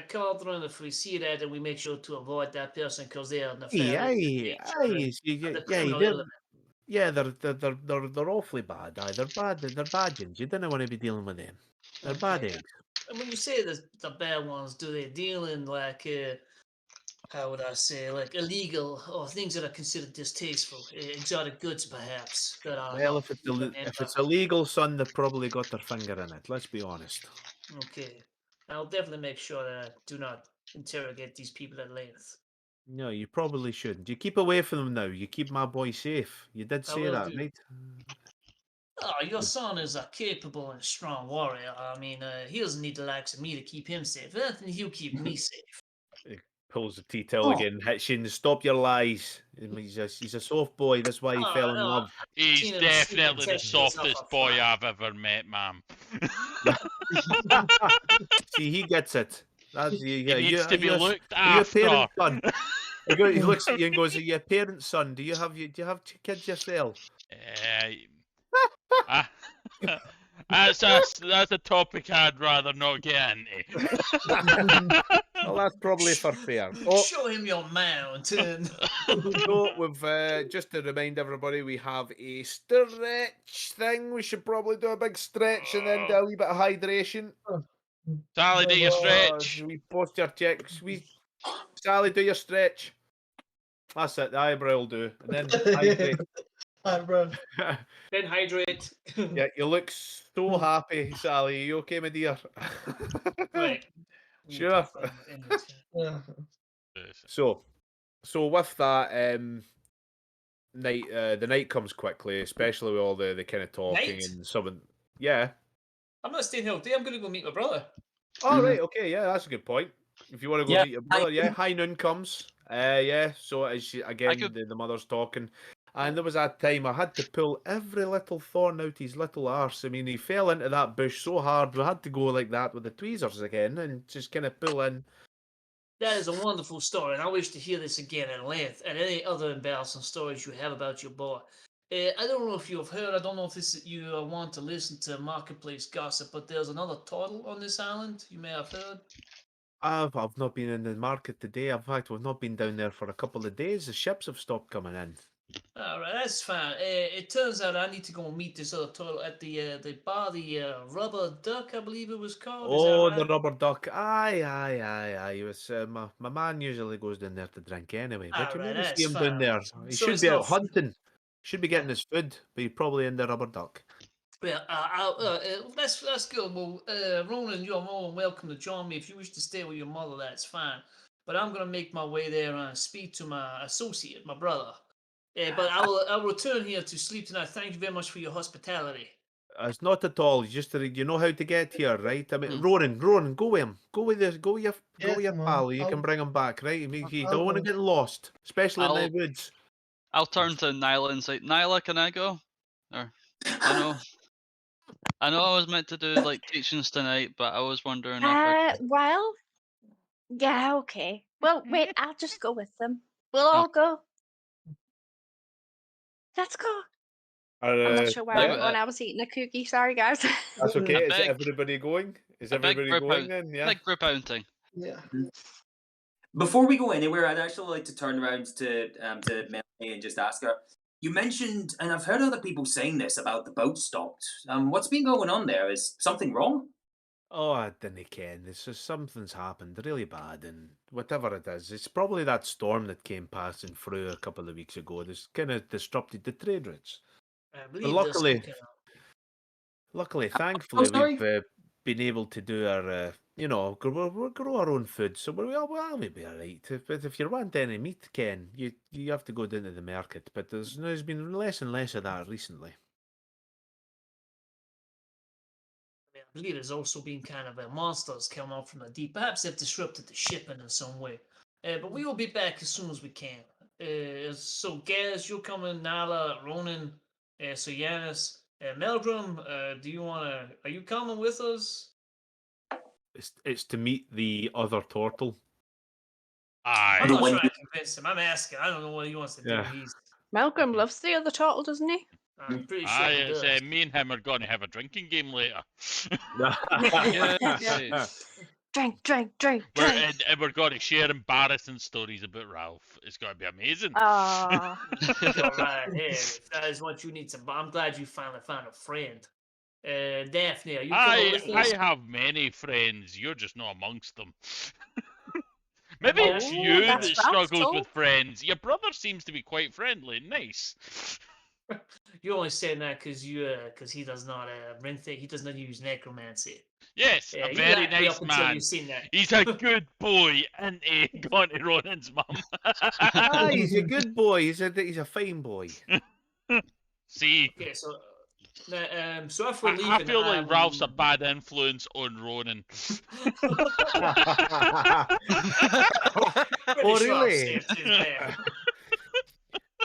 cauldron, if we see that, and we make sure to avoid that person because they are Aye, nefarious in aye, nature aye, and the aye, criminal element. they're awfully bad. Aye, they're bad ones. You don't want to be dealing with them. They're bad Okay. eggs. And when you say the bad ones, do they deal in like how would I say, like illegal or things that are considered distasteful, exotic goods perhaps that are Well, not even in if it's illegal, son, they've probably got their finger in it. Let's be honest. Okay. I'll definitely make sure that I do not interrogate these people at length. No, you probably shouldn't. You keep away from them now. You keep my boy safe. You did I say will that, do. right? Oh, your son is a capable and strong warrior. I mean, he doesn't need the likes of me to keep him safe. If anything, he'll keep me safe. He pulls the tea towel Oh. again, hits you, and stop your lies. He's a soft boy. That's why he fell in No, love. He's seen him sleeping definitely the 10 years off softest a boy flat. I've ever met, ma'am. See, he gets it. That's He needs to be looked are you a after. parent, son? He looks at you and goes, "Are you a parent, son? Do you have kids yourself?" Uh, that's a topic I'd rather not get into. Well, that's probably for fair. Oh, Show him your mountain. so we've just to remind everybody, we have a stretch thing. We should probably do a big stretch and then do a wee bit of hydration. Sally, do your Oh, stretch. we posture checks. Sally, do your stretch. That's it. The eyebrow will do, and then hydrate. Eyebrow. Then hydrate. Yeah, you look so happy, Sally. Are you okay, my dear? Right. Sure. Yeah. So with that, night the night comes quickly, especially with all the kind of talking Night? and some. Yeah. I'm not staying here all day. I'm going to go meet my brother. Oh right, okay, yeah, that's a good point. If you want to go Yeah, meet your brother, yeah, high noon comes. Yeah. So as she, again, could- the mother's talking, and there was that time I had to pull every little thorn out his little arse. I mean, he fell into that bush so hard, we had to go like that with the tweezers again and just kind of pull in. That is a wonderful story, and I wish to hear this again at length, and any other embarrassing stories you have about your boy. I don't know if you have heard, I don't know if this you want to listen to marketplace gossip, but there's another turtle on this island. You may have heard. I've not been in the market today. In fact, we've not been down there for a couple of days. The ships have stopped coming in. All right, that's fine. It turns out I need to go and meet this other turtle at the bar, the Rubber Duck, I believe it was called. Is that Oh, right? the rubber duck. Aye. It was, my man usually goes down there to drink anyway. But you All right, never see that's him down fine. there. He So should it's be out not. hunting. Should be getting his food, but he's probably in the rubber duck. Well, let's go. Well, Ronan, you're more than welcome to join me if you wish to stay with your mother. That's fine. But I'm gonna make my way there and speak to my associate, my brother. But I'll return here to sleep tonight. Thank you very much for your hospitality. It's not at all. You know how to get here, right? I mean, Ronan, go with him. Go with your come on. pal. You can bring him back, right? You don't want to get lost, especially in the woods. I'll turn to Nyla and say, Nyla, can I go? Or I know I was meant to do like teachings tonight, but I was wondering if I could. Well, yeah, okay. Well, wait, I'll just go with them. We'll all go. Let's go. I'm not sure where I'm going. I was eating a cookie. Sorry, guys. That's okay. Is big- everybody going? Is a big everybody group going out- then? Yeah. Big group outing. Yeah. Before we go anywhere, I'd actually like to turn around to Melanie and just ask her. You mentioned, and I've heard other people saying this about the boat stopped. What's been going on there? Is something wrong? Oh, I didn't ken. It's just something's happened really bad, and whatever it is, it's probably that storm that came passing through a couple of weeks ago. That's kind of disrupted the trade routes. I But believe there's some luckily, thankfully, sorry? we've been able to do our, grow our own food, so we'll be all right. But if you want any meat, Ken, you have to go down to the market. But there's been less and less of that recently. I believe there's also been kind of monsters come up from the deep. Perhaps they've disrupted the shipping in some way. But we will be back as soon as we can. So, Gaz, you're coming. Nala, Ronan, so Yanis, Meldrum, are you coming with us? It's to meet the other turtle. I'm Aye. not trying to convince him. I'm asking. I don't know what he wants to do. Yeah. Malcolm loves the other turtle, doesn't he? I'm pretty sure Aye, he it's does. me and him are going to have a drinking game later. Yeah. Drink, drink, drink, We're, drink. and we're going to share embarrassing stories about Ralph. It's going to be amazing. Oh, You're right here. If that is what you need to, I'm glad you finally found a friend. Daphne, are you coming with I us? have many friends. You're just not amongst them. Maybe Oh, it's oh, you that that's Ralph's struggles with fault. friends. Your brother seems to be quite friendly and nice. You're only saying that because he does not he does not use necromancy. Yes, a You very liked me nice up until man. you've seen that. He's a good boy, and he gone to Ronan's mum. Ah, he's a good boy. He's a fine boy. See, Okay, so so if we're leaving, I feel like Ralph's a bad influence on Ronan. Oh, really?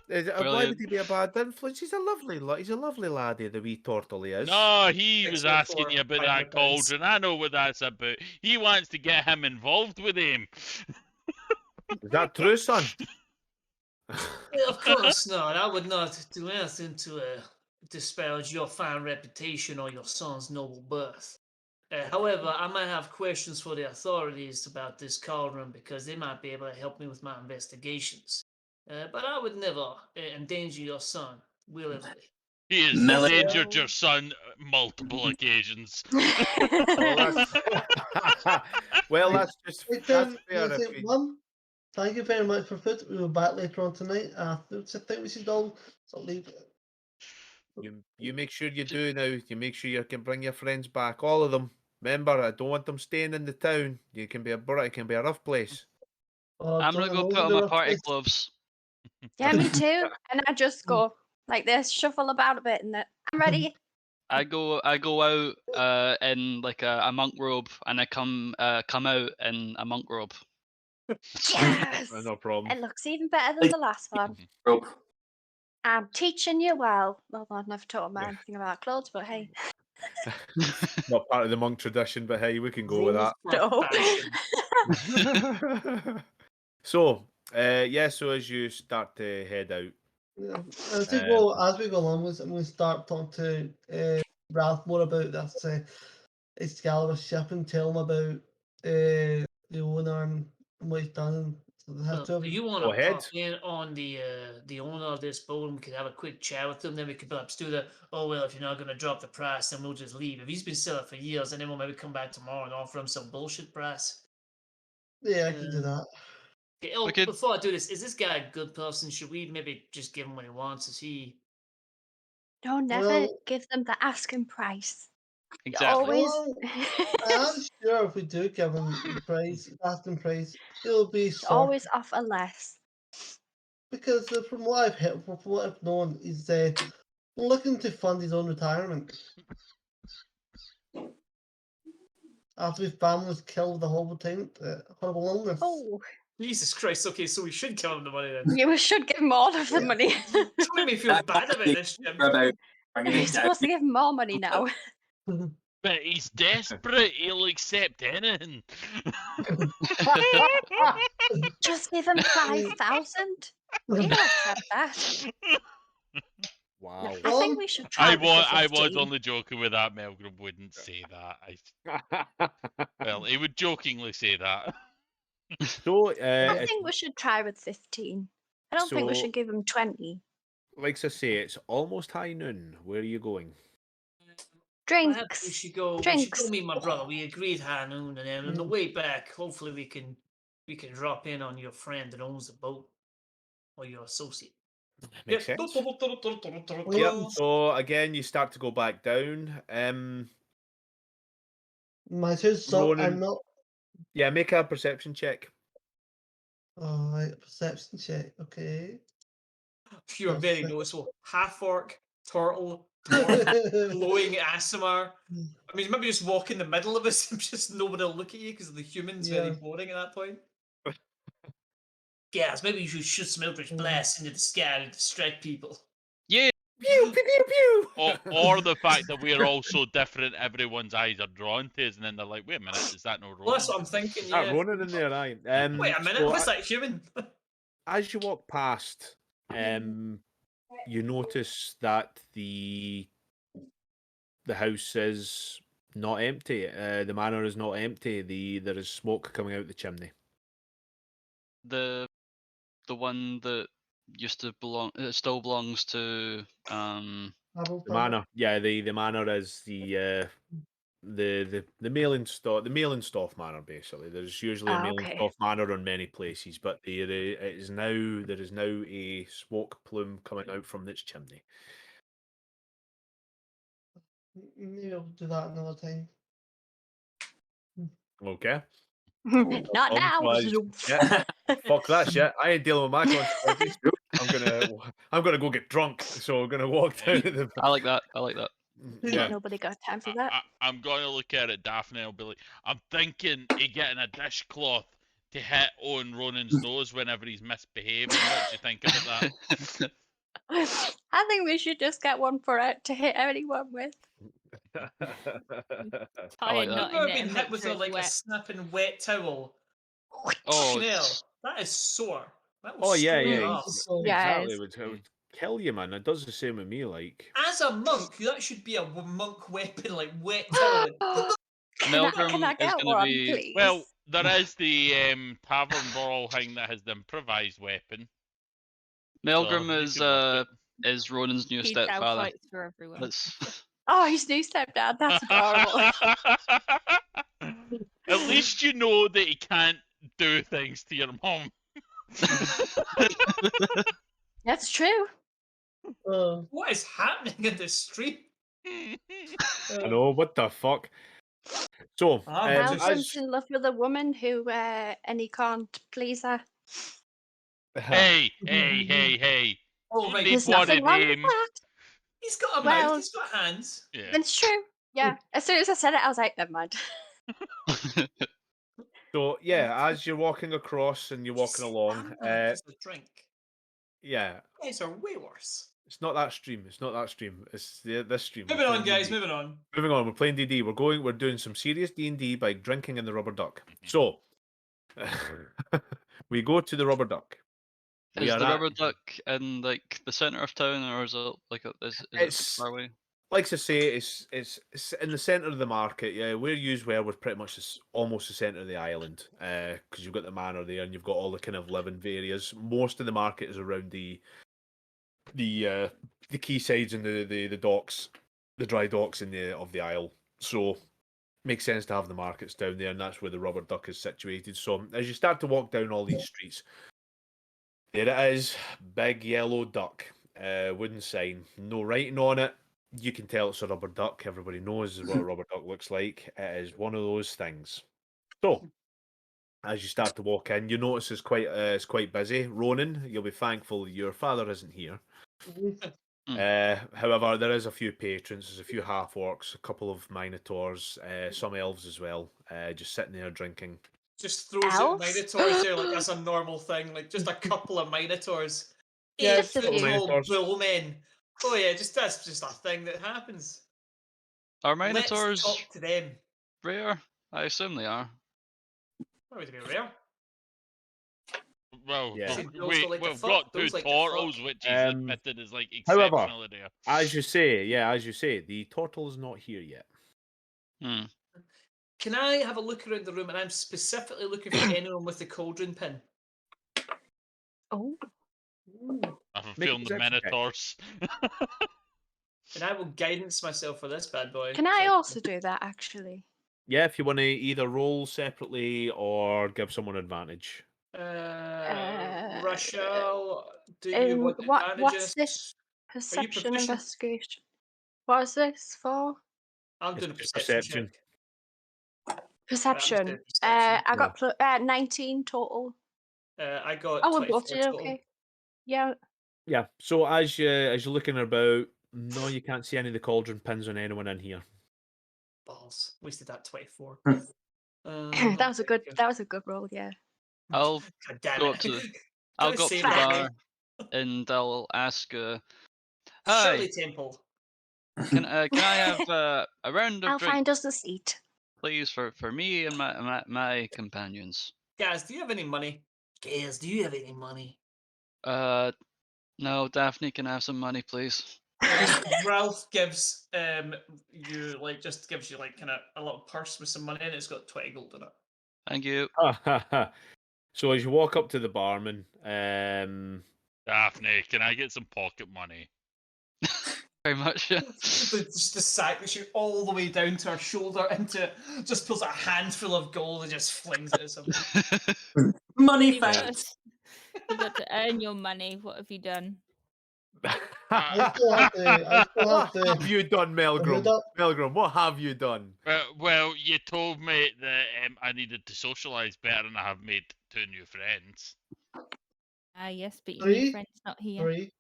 Why Brilliant. would he be a bad influence? He's a lovely laddie, the wee turtle he is. No, he was Except asking for you about finding that the pins. cauldron. I know what that's about. He wants to get him involved with him. Is that true, son? Of course not. I would not do anything to disparage your fine reputation or your son's noble birth. However, I might have questions for the authorities about this cauldron because they might be able to help me with my investigations. But I would never endanger your son willingly. He has Melody. endangered your son multiple occasions. Well, that's just Hey, that's Tim, fair. that's it. Mum, thank you very much for food. We'll be back later on tonight. I think we should all sort of leave. You make sure you do now. You make sure you can bring your friends back, all of them. Remember, I don't want them staying in the town. It can be a rough place. I'm gonna go put on my party clothes. Yeah, me too. And I just go like this, shuffle about a bit, and then I'm ready. I go out in like a monk robe, and I come out in a monk robe. Yes! No problem. It looks even better than the last one. Rope. I'm teaching you well. Well, I've never taught a man anything about clothes, but hey. Not part of the monk tradition, but hey, we can go with that. No. So, so as you start to head out, Yeah. As we go along, we start talking to Ralph more about this Excalibur ship and tell him about the owner and what he's done. So they have Well, two of do them. you want Go to ahead. pop in on the owner of this boat and we could have a quick chat with him? Then we could perhaps do the, oh, well, if you're not going to drop the price, then we'll just leave. If he's been selling for years, and then we'll maybe come back tomorrow and offer him some bullshit price. Yeah, I can do that. Okay, oh, We could- before I do this, is this guy a good person? Should we maybe just give him what he wants? Is he... No, never Well- give them the asking price. You Exactly. always. Well, I'm sure if we do give him the price, asking price, it'll be You sort always offer less. because from what I've known, he's looking to fund his own retirement. After his family was killed with a horrible illness. Oh, Jesus Christ, okay, so we should give him the money then. you should give him all of the money. Don't make me feel bad about this, Jim. About bringing You're it down. supposed to give him more money now. But he's desperate. He'll accept anything. Just give him 5,000. He'll accept that. wow. I think we should try. I with the was 15. only joking with that. Melgrim wouldn't say that. Well, he would jokingly say that. So, I think we should try with 15. I don't think we So- should give him 20. like I say, it's almost high noon. Where are you going? Perhaps we Drinks. should go. We should Drinks. go meet my brother. We agreed high noon, and then on the way back, hopefully we can drop in on your friend that owns the boat or your associate. Makes Yep. sense. Yep. Yep. So again, you start to go back down. My two so I'm Ronan- not. Yeah, make a perception check. Oh, right, perception check. Okay. You're That's very it. noticeable. Half orc, turtle, dwarf, glowing Asimar. I mean, maybe just walk in the middle of us and just nobody will look at you because the human's very Yeah. boring at that point. Yes, maybe you should shoot some Eldritch Blast into the sky to distract people. Yeah. Pew pew pew pew. Or the fact that we're all so different, everyone's eyes are drawn to us, and then they're like, wait a minute, is that no Well, that's Ronan? what I'm thinking. Ah, Yeah. Ronan in there, aye. Wait a minute, so what's that human? as you walk past, you notice that the house is Not empty. The manor is not empty. There is smoke coming out the chimney. The one that used to belong, still belongs to Apple The Planet. manor, yeah, the manor is the Malenstoff manor basically. There's usually a Okay. Malenstoff manor on many places, but there is now a smoke plume coming out from its chimney. Maybe I'll do that another time. Okay. Not now. Well, yeah. Fuck that shit. I ain't dealing with my consequences. I'm gonna go get drunk. So I'm gonna walk down to the I like that. I like that. yeah. Nobody got time for that. I'm going to look at it, Daphne. I'll be like, I'm thinking of getting a dishcloth to hit Owen Ronan's nose whenever he's misbehaving. What do you think about that? I think we should just get one for it to hit anyone with. I like I've that. Tie a knot never in it been and hit make with sure a, it's like a wet. snapping wet towel. Oh, Chanel, it's, that is sore. That will Oh yeah, score your yeah, ass. So, exactly. Yes. It would kill you, man. It does the same with me, like. As a monk, that should be a monk weapon, like wet towel. Can Milgram I is get gonna one, be- please? Well, there is the tavern brawl thing that has the improvised weapon. Milgram So you is could work is Ronan's new Peace out stepfather. fights for everyone. That's Oh, his new stepdad. That's adorable. At least you know that he can't do things to your mom. That's true. What is happening in the street? I know, what the fuck? So, I'm just- Malcolm's in love with a woman who, and he can't please her. Hey, hey, hey, hey. Oh, You right. need There's one nothing of wrong with them. that. He's got a Well- mouth, he's got hands. Yeah. It's true. Yeah. As soon as I said it, I was like, never mind. So yeah, as you're walking across and you're walking along, Just a drink. yeah, You guys are way worse. it's not that stream. It's not that stream. It's this stream. We're Moving on, playing guys. D&D. Moving on. Moving on. We're playing DD. We're doing some serious D&D by drinking in the rubber duck. So we go to the rubber duck. We is are the at- rubber duck in like the center of town, or is it like is it It's- far away? Like to say, it's in the centre of the market. Yeah, where you were was pretty much almost the centre of the island, because you've got the manor there and you've got all the kind of living areas. Most of the market is around the quaysides and the docks, the dry docks of the isle. So makes sense to have the markets down there, and that's where the rubber duck is situated. So as you start to walk down all these streets, there it is, big yellow duck, wooden sign, no writing on it. You can tell it's a rubber duck. Everybody knows what a rubber duck looks like. It is one of those things. So, as you start to walk in, you notice it's quite busy. Ronan, you'll be thankful your father isn't here. However, there is a few patrons. There's a few half orcs, a couple of minotaurs, some elves as well, just sitting there drinking. Just throws out Elves? minotaurs there like that's a normal thing. Like just a couple of minotaurs. Yeah, 8 just a foot few. tall Minotaurs. bull men. Oh yeah, that's just a thing that happens. Are Let's minotaurs talk to them. rare? I assume they are. Why would they be rare? Well, Yeah. See, those don't like to we've fuck, got two those like to turtles, fuck. which is admitted as like however, exceptional there. As you say, the turtle is not here yet. Hmm. Can I have a look around the room? And I'm specifically looking for anyone with the cauldron pin. Oh. I have a Make a feeling the perception check. minotaurs. And I will guidance myself for this bad boy. Can I So- also do that, actually? Yeah, if you want to either roll separately or give someone advantage. Rochelle, do you want What's advantages? this? Perception proficient? investigation. What is this for? I'm It's doing a just perception perception. check. Perception. doing perception. I got 19 total. I got Oh, we're 24 both doing total. okay. Yeah. Yeah. So as you're looking about, no, you can't see any of the cauldron pins on anyone in here. Balls. Wasted that 24. that was a good roll, yeah. I'll God damn go it. up to- Can I'll I go up to save the it, bar mate? and I'll ask. Hi, Shirley Temple. can I have a round of I'll drinks, find us a seat. please, for me and my companions? Guys, do you have any money? Guys, do you have any money? No, Daphne, can I have some money, please? Ralph gives you just gives you kind of a little purse with some money in it. It's got 20 gold in it. Thank you. So as you walk up to the barman, Daphne, can I get some pocket money? Very much. Yeah. Just the sack that you all the way down to her shoulder into it, just pulls a handful of gold and just flings it at something. Money You've got, thanks. you've got to earn your money. What have you done? I still have to. what have you done, Melgrim? hold up. Melgrim, what have you done? Well, you told me that I needed to socialise better, and I have made 2 new friends. Yes, but your new Three? friend's not here. 3.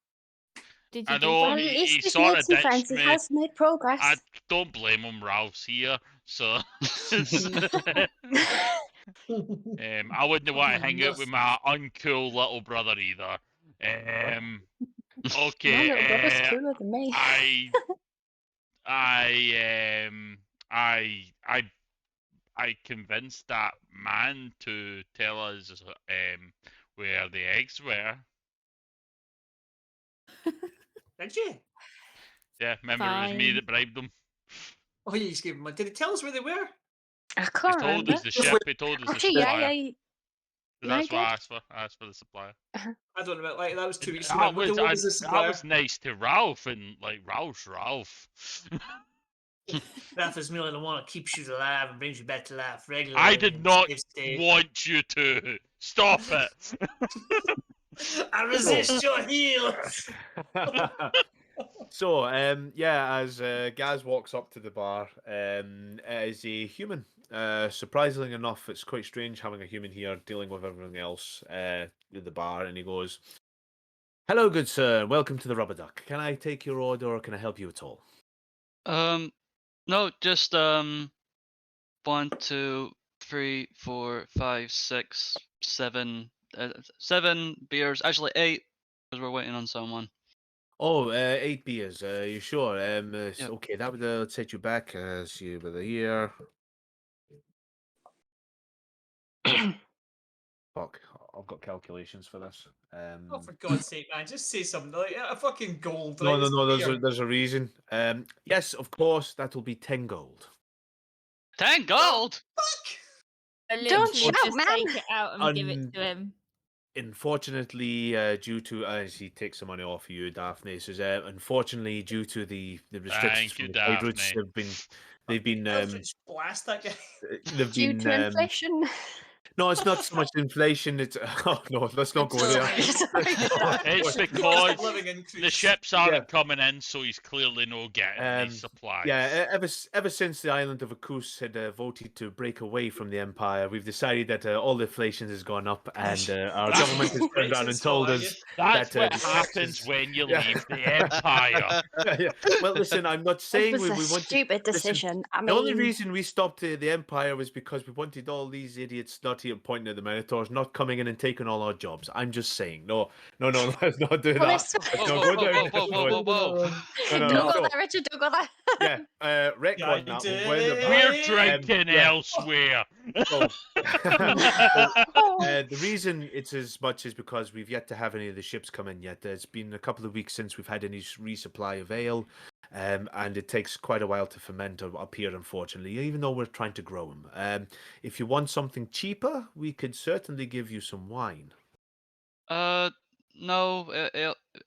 Did you I do know Well, that? at he least he's sort made of some friends. ditched He me. has made progress. I don't blame him. Ralph's here, so I wouldn't want to hang out with my uncool little brother either. My Okay. little brother's cooler than me. I convinced that man to tell us where the eggs were. Did you? Yeah, remember it was me Fine. that bribed them. Oh, you just gave him. Did he tell us where they were? I He can't told remember. us the ship. He told us the Actually, yeah, supplier. yeah. That's yeah, what I I asked for. I asked for the supplier. I don't know. That was 2 weeks ago. That What was, was this? that was nice to Ralph, and Ralph. Ralph is merely the one that keeps you alive and brings you back to life regularly. I did not saves the day. want you to. Stop it. I resist your heel. So, as Gaz walks up to the bar, it is a human. Surprisingly enough, it's quite strange having a human here dealing with everything else at the bar, and he goes, "Hello, good sir. Welcome to the Rubber Duck. Can I take your order, or can I help you at all?" No, just 1, 2, 3, 4, 5, 6, 7, 7 beers. Actually 8, because we're waiting on someone. Oh, 8 beers. You sure? Yep. Okay, that would set you back. See over here. Fuck, I've got calculations for this. Oh, for God's sake, man! Just say something like a fucking gold. No, right? no, It's no. beer. There's a reason. Yes, of course, that will be 10 gold. 10 gold. I Don't literally shout, just man. take it out and give it to him. Unfortunately, due to as he takes the money off of you, Daphne says, unfortunately, due to the restrictions Thank you, from the trade routes, Daphne. they've been Just blast that guy. they've Due been to inflation. no, it's not so much inflation. It's oh no, let's not go there. It's Cost because of living increase. the ships aren't Yeah. coming in, so he's clearly no getting these supplies. Yeah, ever since the island of Akus had voted to break away from the Empire, we've decided that all the inflation has gone up, and our government has turned around and told us That's that what the happens taxes- when you Yeah. leave the Empire. Yeah. Well, listen, I'm not It saying was we a want to. stupid decision. I The only mean, reason we stopped the Empire was because we wanted all these idiots not here pointing at the Minotaurs, not coming in and taking all our jobs. I'm just saying. No, let's not do well, that. this... Let's Whoa, not whoa, go down whoa, this whoa, road. whoa, whoa. No, Don't go so, there, Richard. Don't go there. yeah, retcon that. We'll go in the back. We're drinking yeah. elsewhere. So, Oh. the reason it's as much is because we've yet to have any of the ships come in yet. It's been a couple of weeks since we've had any resupply of ale, and it takes quite a while to ferment up here, unfortunately, even though we're trying to grow them. If you want something cheaper, we could certainly give you some wine. No,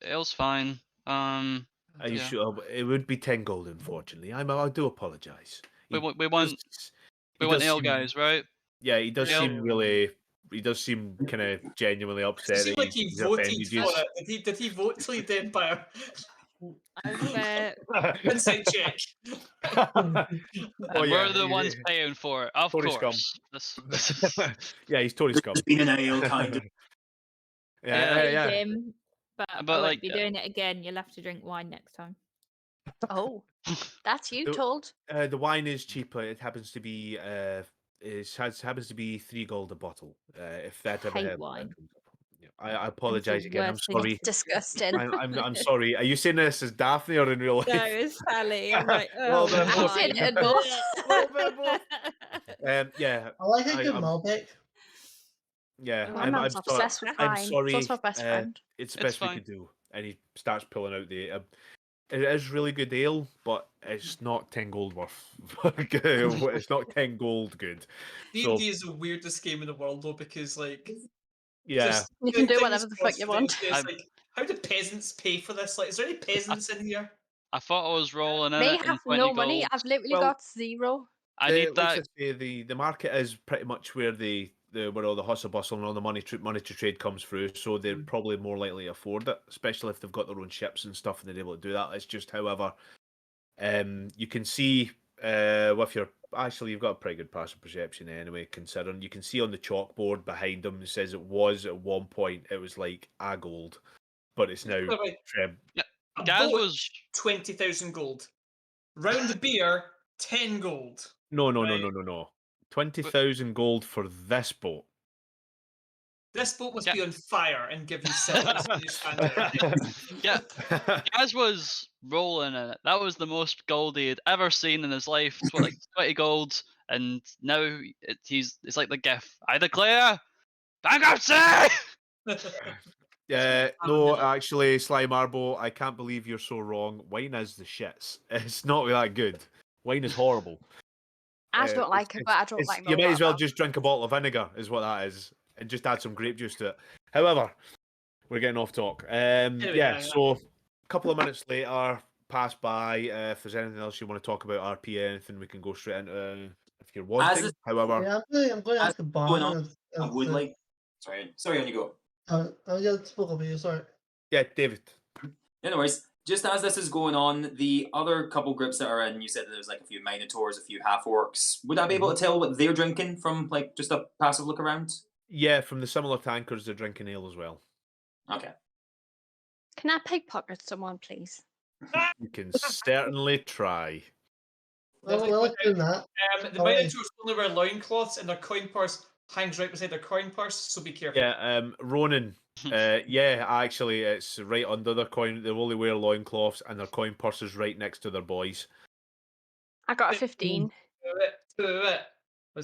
ale's fine. Are you Yeah. sure? It would be 10 gold, unfortunately. I do apologise. We want he ale, does seem- guys, right? Yeah, he does Ale. seem really. He does seem kind of genuinely It upset seemed that like he he's voted offended for you. it. Did he vote to lead the Empire? I've Inside check. And Oh, we're yeah, the ones he- paying for it, of Tory scum. course. Yeah, he's Tory scum. It's been an ale kind of. Yeah. him, but I But, won't like, be doing it again. You'll have to drink wine next time. Oh, that's you The- told. The wine is cheaper. It happens to be happens to be 3 gold a bottle. If that ever Hate happens. wine. I apologize again. I'm worst thing. sorry. Disgusting. I'm sorry. Are you saying this as Daphne or in real life? No, it's Sally. I'm like, Well, oh, then, I'm saying it in both. Yeah, I like a good I'm- Malbec. yeah. My I'm mum's obsessed with I'm wine. sorry. So is my best friend. It's the It's best we fine. could do. And he starts pulling out the. it is really good ale, but it's not 10 gold worth. It's not 10 gold good. So D&D is the weirdest game in the world, though, because like yeah, just You can do things whatever the fuck you cross want. It's like, how do peasants pay for this? Like, is there any peasants in here? I thought I was rolling in They it in have 20 no money. gold. I've literally Well, got 0. I need like I that. say, the market is pretty much where where all the hustle bustle and all the money to trade comes through. So they're probably more likely to afford it, especially if they've got their own ships and stuff and they're able to do that. It's just, however, you can see with your you've got a pretty good passive perception anyway. Considering you can see on the chalkboard behind them, it says it was at one point it was like a gold, but it's now Wait, a Gaz boat, was 20,000 gold. Round the beer, 10 gold. no. Right. 20,000 gold for this boat. This boat must Yeah. be on fire and give you silver. So you stand there. yeah. Gaz was rolling in it. That was the most gold he had ever seen in his life. Like 20 gold, and now it's like the GIF. I declare bankruptcy. No, actually, Sly Marbo, I can't believe you're so wrong. Wine is the shits. It's not that good. Wine is horrible. I don't like it, but I don't like You might as well Moldova. just drink a bottle of vinegar, is what that is, and just add some grape juice to it. However, we're getting off talk. yeah. So a couple of minutes later pass by. If there's anything else you want to talk about, RP, anything, we can go straight into if you're wanting. this- However, Yeah, I'm going to As ask the going on, barman. I would like. Sorry, on you go. Yeah, spoke over you. Sorry. yeah, David. Yeah, no worries. Just as this is going on, the other couple groups that are in, you said that there's like a few Minotaurs, a few half orcs. Would I be able to tell what they're drinking from like just a passive look around? Yeah, from the similar tankers, they're drinking ale as well. Okay. Can I pickpocket someone, please? You can certainly try. Well, Definitely well, put doing that. The Minotaurs only wear loincloths and their coin purse hangs right beside their coin purse, so be careful. Yeah, Ronan. Yeah, actually, it's right under their coin. They only wear loincloths, and their coin purse is right next to their boys. I got a 15.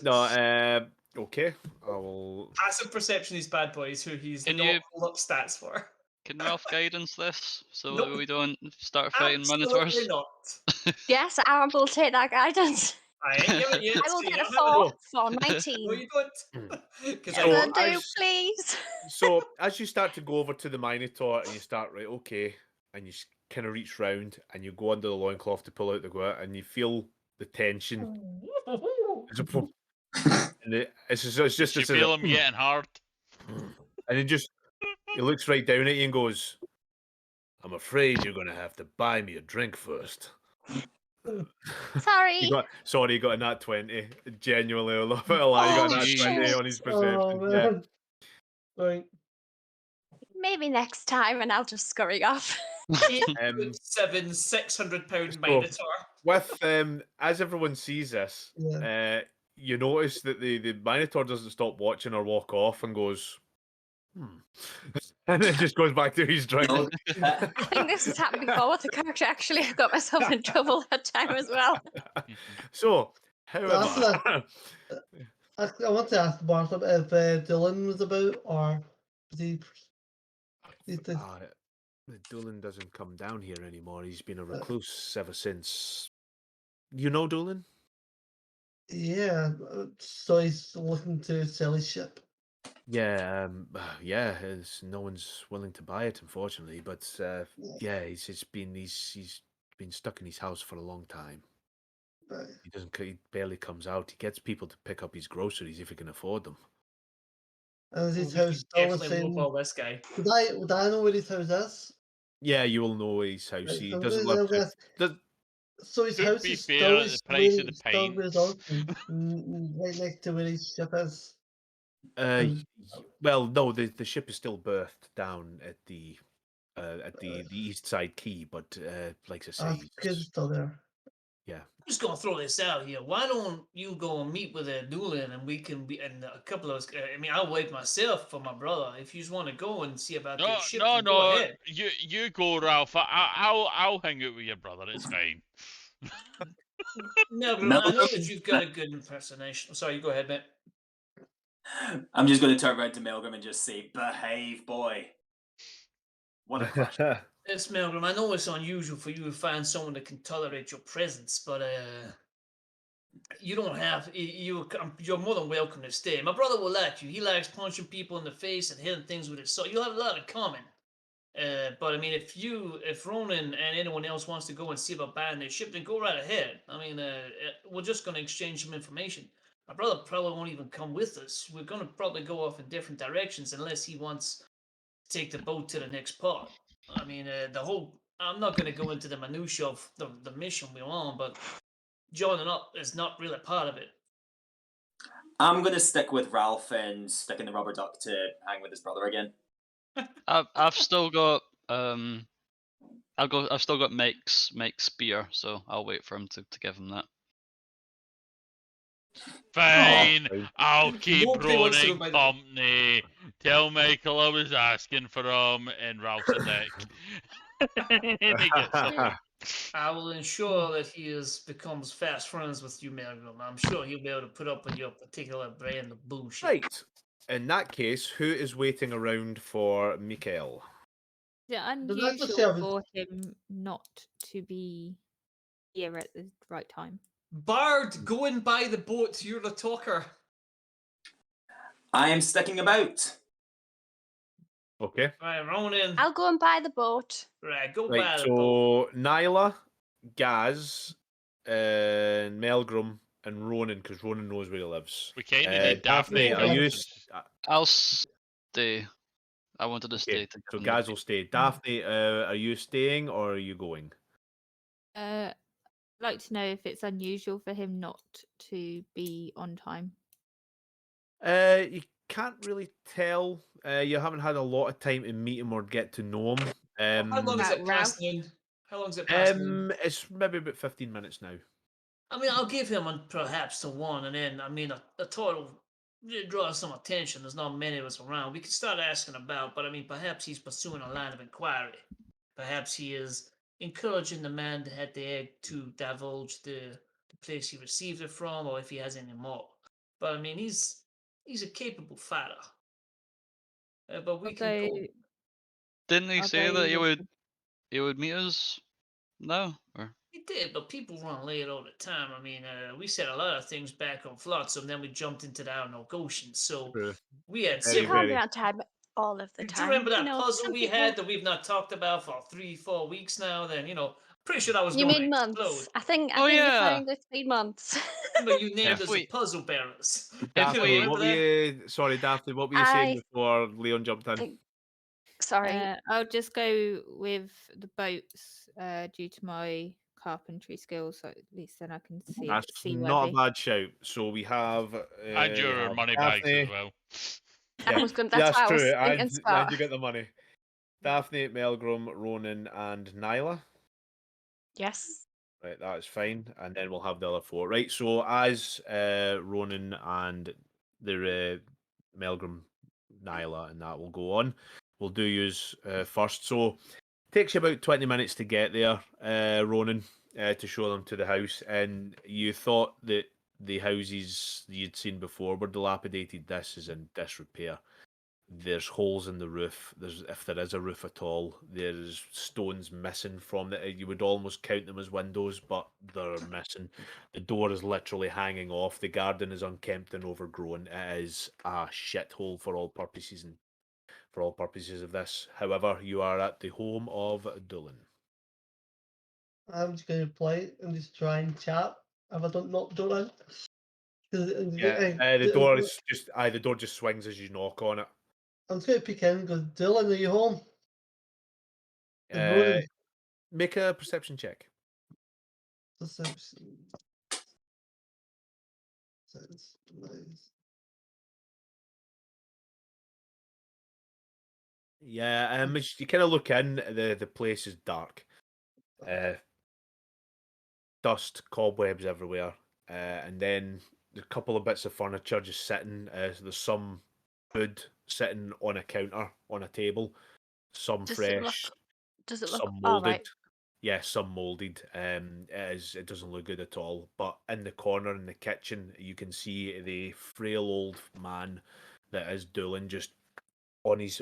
No, okay. I will. Passive perception, these bad boys who he's Can not you- pulled up stats for. Can Ralph guidance this so Nope. that we don't start fighting Absolutely Minotaurs? not. Yes, I will take that guidance. I ain't giving you. I will so you get a don't have 4 for No, 19. you don't. Because So, Will do, as- please. So as you start to go over to the Minotaur and you start, right, okay, and you kind of reach round and you go under the loincloth to pull out the gout and you feel the tension. It's a and it's just You this feel him getting hard. and he looks right down at you and goes, "I'm afraid you're gonna have to buy me a drink first." Sorry. You got a nat 20. Genuinely, I love it a lot. You got a nat 20 shit. on his perception. Oh, Yeah. man. Right. Maybe next time, and I'll just scurry off. 7 £600 So- Minotaur. With as everyone sees this, Yeah. you notice that the Minotaur doesn't stop watching or walk off and goes, and then just goes back to his drink. No, I think this has happened before with the character. Actually, I got myself in trouble that time as well. So, After however, I want to ask Bartlett if Dylan was about, or was he? Doolin doesn't come down here anymore. He's been a recluse ever since. You know Doolin? Yeah. So he's looking to sell his ship. Yeah, no one's willing to buy it, unfortunately. But yeah, he's been stuck in his house for a long time. Right. He barely comes out. He gets people to pick up his groceries if he can afford them. And is his We house could still the definitely same? lowball this guy. Would I know where his house is? Yeah, you will know his house. Right, He so doesn't I'm live. gonna- Does, So his To house be is fair, still at the price of the still where his house pint. is, right next to where his ship is. well, no, the ship is still berthed down at the east side quay, but like I say, Kid's still there. yeah. I'm just gonna throw this out here. Why don't you go and meet with Doolin and we can be and a couple of us. I mean, I'll wait myself for my brother. If you just want to go and see about No, the ship, no, then go no. ahead. You go, Ralph. I'll hang out with your brother. It's fine. No, but No. I know that you've got a good impersonation. Sorry, you go ahead, mate. I'm just going to turn around to Milgram and just say, "Behave, boy." What a crush. Yes, Melgrim, I know it's unusual for you to find someone that can tolerate your presence, but you don't have you're more than welcome to stay. My brother will like you. He likes punching people in the face and hitting things with his sword. You'll have a lot in common. But I mean, if Ronan and anyone else wants to go and see about buying their ship, then go right ahead. I mean, we're just going to exchange some information. My brother probably won't even come with us. We're going to probably go off in different directions unless he wants to take the boat to the next port. I mean, I'm not going to go into the minutiae of the mission we're on, but joining up is not really part of it. I'm gonna stick with Ralph and stick in the rubber duck to hang with his brother again. I've still got I've still got Mike's spear, so I'll wait for him to give him that. Fine, fine. I'll keep Nobody wants to go Ronan by the- company. Tell Michael I was asking for him, and Ralph's a dick. And he gets it. I will ensure that he becomes fast friends with you, Melgrim. I'm sure he'll be able to put up with your particular brand of bullshit. Right. In that case, who is waiting around for Mikael? Is it Does that just unusual serve as- for him not to be here at the right time? Bard, go and buy the boat. You're the talker. I am sticking about. Okay. Right, Ronan. I'll go and buy the boat. Right, go Right, buy the boat. so Nyla, Gaz, and Melgrim, and Ronan, because Ronan knows where he lives. We kind of need Daphne. are you... I'll stay. I wanted to Okay, stay to give so him the Gaz will stay. Daphne, are you staying or are you going? I'd like to know if it's unusual for him not to be on time. You can't really tell. You haven't had a lot of time to meet him or get to know him. How long is Right, it Ralph? past noon? How long is it past noon? It's maybe about 15 minutes now. I mean, I'll give him perhaps to one, and then, I mean, a total draw some attention. There's not many of us around. We could start asking about, but I mean, perhaps he's pursuing a line of inquiry. Perhaps he is encouraging the man that had the egg to divulge the place he received it from, or if he has any more. But I mean, he's a capable fighter. But we can go. Although Didn't he I'll say go that with he would meet us now? Or He did, but people run late all the time. I mean, we said a lot of things back on Flotsam, then we jumped into the Arnold Ocean. So True. we had Very, You several. can't be on time all of the Do you time. remember that know, puzzle some we people- had that we've not talked about for 3-4 weeks now? Then pretty sure that was You going to mean explode. months? I think Oh, you yeah. found it 3 months. Remember you named If us we- the puzzle bearers. You Daphne, we- remember what were that? you... Sorry, Daphne, what were you saying I before Leon jumped in? think- Sorry. I'll just go with the boats due to my carpentry skills, so at least then I can That's see not a worthy. bad shout. So we have... And we your have money bags Daphne. as well. I was going. That's that's why I was true. thinking And spot. you get the money. Daphne, Melgrim, Ronan, and Nyla. Yes. Right, that's fine. And then we'll have the other four. Right, so as Ronan and the Melgrim, Nyla, and that will go on, we'll do use first. So takes you about 20 minutes to get there, Ronan, to show them to the house. And you thought that the houses you'd seen before were dilapidated. This is in disrepair. There's holes in the roof. If there is a roof at all, there's stones missing from it. You would almost count them as windows, but they're missing. The door is literally hanging off. The garden is unkempt and overgrown. It is a shithole for all purposes of this. However, you are at the home of Doolan. I'm just going to play and just try and chat if I don't knock the door in. Yeah, the door is just the door just swings as you knock on it. I'm just going to peek in and go, Dylan, are you home? And Uh, Ronan, make a perception check. Perception. Sense, nice. Yeah, as you kind of look in, the place is dark. Dust, cobwebs everywhere, and then a couple of bits of furniture just sitting. There's some food sitting on a counter on a table, some Does fresh, Does it look some all molded. right? Yeah, some molded. It doesn't look good at all. But in the corner in the kitchen, you can see the frail old man that is Doolan just on his